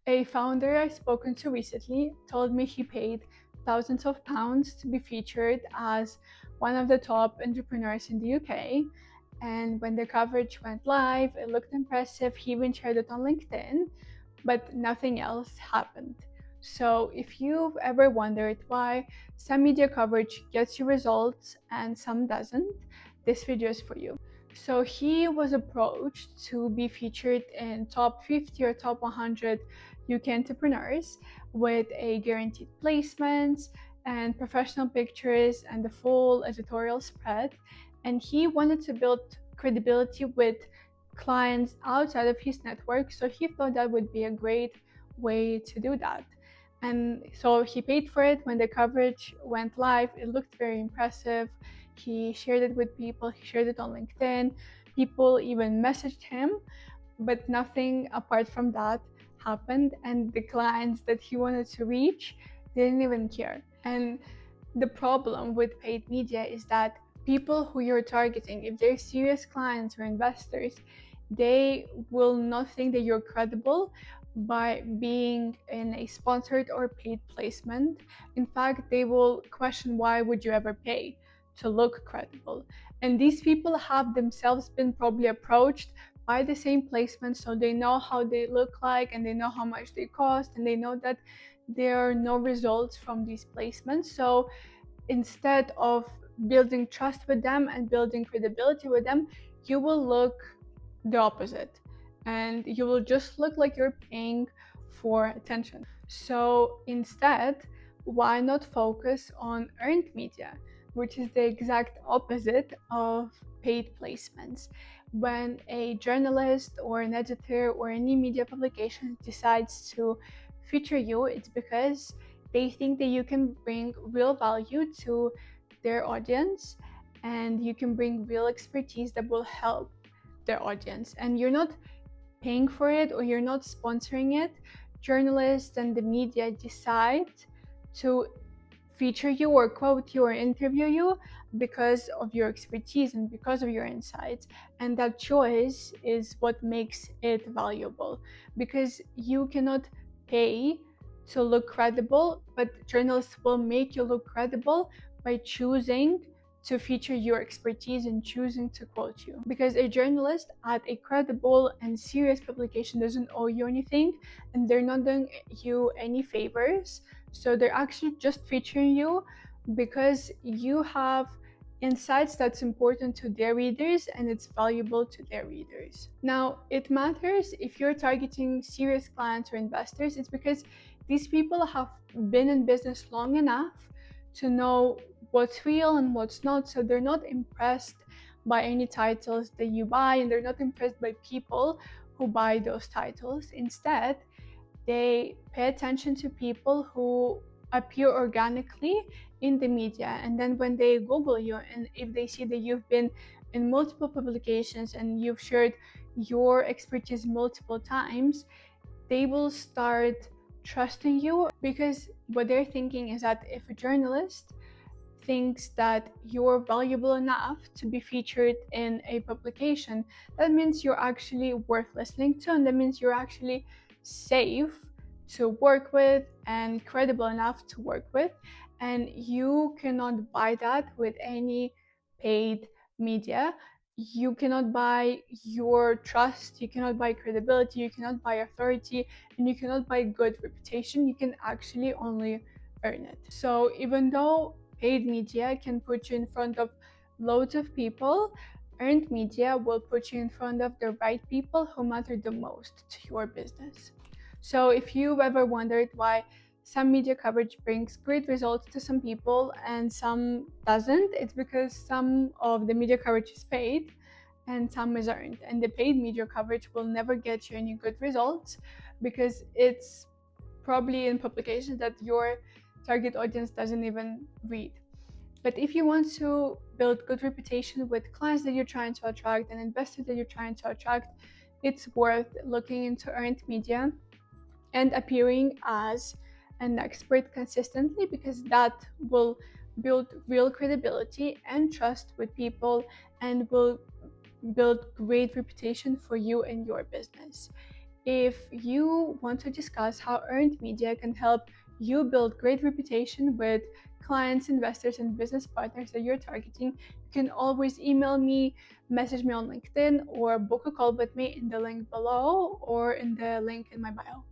A founder I've spoken to recently told me he paid thousands of pounds to be featured as one of the top entrepreneurs in the UK. And when the coverage went live, it looked impressive. He even shared it on LinkedIn, but nothing else happened. So, if you've ever wondered why some media coverage gets you results and some doesn't, this video is for you. So, he was approached to be featured in top 50 or top 100 UK entrepreneurs with a guaranteed placements and professional pictures and the full editorial spread. And he wanted to build credibility with clients outside of his network, so he thought that would be a great way to do that. And so he paid for it. When the coverage went live, it looked very impressive. He shared it with people, he shared it on LinkedIn. People even messaged him, but nothing apart from that happened. And the clients that he wanted to reach didn't even care. And the problem with paid media is that people who you're targeting, if they're serious clients or investors, they will not think that you're credible by being in a sponsored or paid placement. In fact, they will question, why would you ever pay to look credible? And these people have themselves been probably approached by the same placement, so they know how they look like and they know how much they cost, and they know that there are no results from these placements. So instead of building trust with them and building credibility with them, you will look the opposite, and you will just look like you're paying for attention. So instead, why not focus on earned media, which is the exact opposite of paid placements? When a journalist or an editor or any media publication decides to feature you, it's because they think that you can bring real value to their audience, and you can bring real expertise that will help their audience, and you're not paying for it or you're not sponsoring it. Journalists and the media decide to feature you or quote you or interview you because of your expertise and because of your insights, and that choice is what makes it valuable, because you cannot pay to look credible, but journalists will make you look credible by choosing to feature your expertise and choosing to quote you. Because a journalist at a credible and serious publication doesn't owe you anything, and they're not doing you any favors. So they're actually just featuring you because you have insights that's important to their readers and it's valuable to their readers. Now, it matters if you're targeting serious clients or investors. It's because these people have been in business long enough to know what's real and what's not. So they're not impressed by any titles that you buy, and they're not impressed by people who buy those titles. Instead, they pay attention to people who appear organically in the media. And then when they Google you, and if they see that you've been in multiple publications and you've shared your expertise multiple times, they will start trusting you, because what they're thinking is that if a journalist thinks that you're valuable enough to be featured in a publication, that means you're actually worth listening to, and that means you're actually safe to work with and credible enough to work with. And you cannot buy that with any paid media. You cannot buy your trust, you cannot buy credibility, you cannot buy authority, and you cannot buy good reputation. You can actually only earn it. So even though paid media can put you in front of loads of people, earned media will put you in front of the right people who matter the most to your business. So if you've ever wondered why some media coverage brings great results to some people and some doesn't, it's because some of the media coverage is paid and some is earned. And the paid media coverage will never get you any good results because it's probably in publications that your target audience doesn't even read. But if you want to build good reputation with clients that you're trying to attract and investors that you're trying to attract, it's worth looking into earned media and appearing as an expert consistently, because that will build real credibility and trust with people and will build great reputation for you and your business. If you want to discuss how earned media can help you build great reputation with clients, investors, and business partners that you're targeting, you can always email me, message me on LinkedIn, or book a call with me in the link below or in the link in my bio.